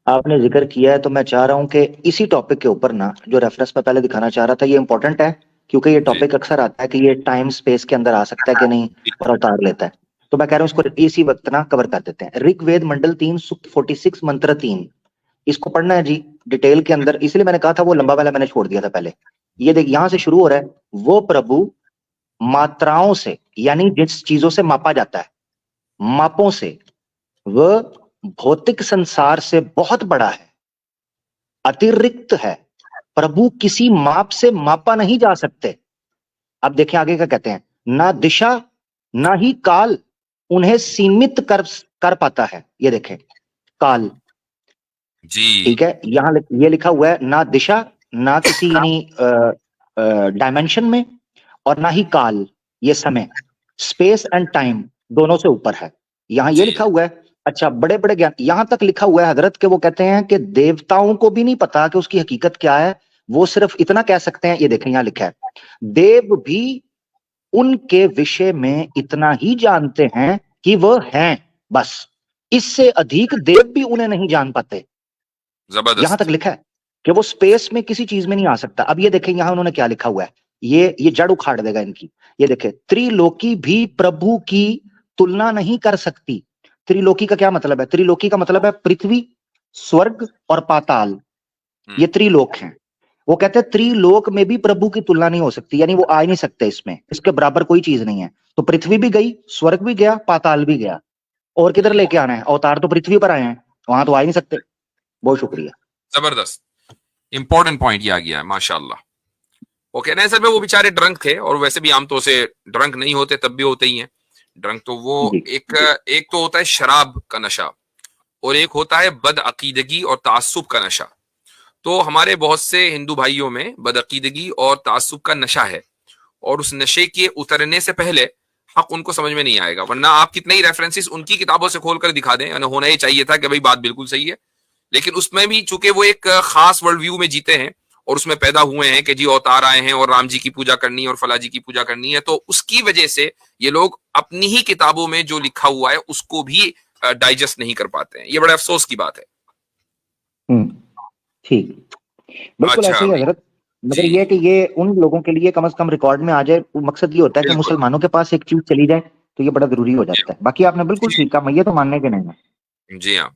आपने जिक्र किया है तो मैं चाह रहा हूं कि इसी टॉपिक के ऊपर ना, जो रेफरेंस मैं पहले दिखाना चाह रहा था, ये इंपॉर्टेंट है क्योंकि ये जी टॉपिक अक्सर आता है कि ये टाइम स्पेस के अंदर आ सकता है कि नहीं, और अवतार लेता है। तो मैं कह रहा हूँ इसको इसी वक्त ना कवर कर देते हैं। ऋग्वेद मंडल 3 सूक्त 46 मंत्र 3, इसको पढ़ना है जी डिटेल के अंदर, इसलिए मैंने कहा था वो लंबा वाला मैंने छोड़ दिया था पहले। ये देख, यहां से शुरू हो रहा है, वो प्रभु मात्राओं से, यानी जिस चीजों से मापा जाता है, मापों से, वह भौतिक संसार से बहुत बड़ा है, अतिरिक्त है, प्रभु किसी माप से मापा नहीं जा सकते। अब देखें आगे क्या कहते हैं, ना दिशा ना ही काल उन्हें सीमित कर पाता है। ये देखें, काल, जी ठीक है, यहां ये लिखा हुआ है, ना दिशा, ना किसी यानी डायमेंशन में, और ना ही काल, ये समय, स्पेस एंड टाइम दोनों से ऊपर है। यहां ये जी लिखा हुआ है। अच्छा, बड़े बड़े ज्ञान, यहां तक लिखा हुआ है हजरत के, वो कहते हैं कि देवताओं को भी नहीं पता कि उसकी हकीकत क्या है, वो सिर्फ इतना कह सकते हैं। ये देखें यहां लिखा है, देव भी उनके विषय में इतना ही जानते हैं कि वह हैं, बस। इससे अधिक देव भी उन्हें नहीं जान पाते। यहां तक जबरदस्त। लिखा है कि वो स्पेस में किसी चीज में नहीं आ सकता। अब ये देखें यहां उन्होंने क्या लिखा हुआ है, ये जड़ उखाड़ देगा इनकी। ये देखें, त्रिलोकी भी प्रभु की तुलना नहीं कर सकती। त्रिलोकी का क्या मतलब है? त्रिलोकी का मतलब है पृथ्वी, स्वर्ग और पाताल, ये त्रिलोक हैं। वो कहते हैं त्रिलोक में भी प्रभु की तुलना नहीं हो सकती, यानी वो आ ही नहीं सकते, इसमें इसके बराबर कोई चीज नहीं है। तो पृथ्वी भी गई, स्वर्ग भी गया, पाताल भी गया, और किधर लेके आना है? अवतार तो पृथ्वी पर आए हैं, वहां तो आ ही नहीं सकते। बहुत शुक्रिया। जबरदस्त, इंपॉर्टेंट पॉइंट ये आ गया है, माशाल्लाह। वो कह रहे हैं सर में वो बेचारे ड्रंक थे, और वैसे भी आमतौर से ड्रंक नहीं होते तब भी होते ही हैं ड्रंक। तो वो जी एक एक तो होता है शराब का नशा, और एक होता है बदअकीदगी और तासुब का नशा। तो हमारे बहुत से हिंदू भाइयों में बदअकीदगी और तासुब का नशा है, और उस नशे के उतरने से पहले हक उनको समझ में नहीं आएगा। वरना आप कितने ही रेफरेंसेस उनकी किताबों से खोलकर दिखा दें, होना ही चाहिए था कि भाई बात बिल्कुल सही है, लेकिन उसमें भी चूंकि वो एक खास वर्ल्ड व्यू में जीते हैं और उसमें पैदा हुए हैं कि जी अवतार आए हैं और राम जी की पूजा करनी है और फला जी की पूजा करनी है, तो उसकी वजह से ये लोग अपनी ही किताबों में जो लिखा हुआ है उसको भी डाइजेस्ट नहीं कर पाते हैं। ये बड़े अफसोस की बात है। ठीक, बिल्कुल अच्छा ऐसे ही भाई। हजरत। मगर जी ये है कि ये उन लोगों के लिए कम से कम रिकॉर्ड में आ जाए। मकसद ये होता है कि बिल्कुल। मुसलमानों के पास एक चीज चली जाए, तो ये बड़ा जरूरी हो जी जाता है। बाकी आपने बिल्कुल ठीक कहा, मैं ये तो मानने के नहीं है। जी हाँ।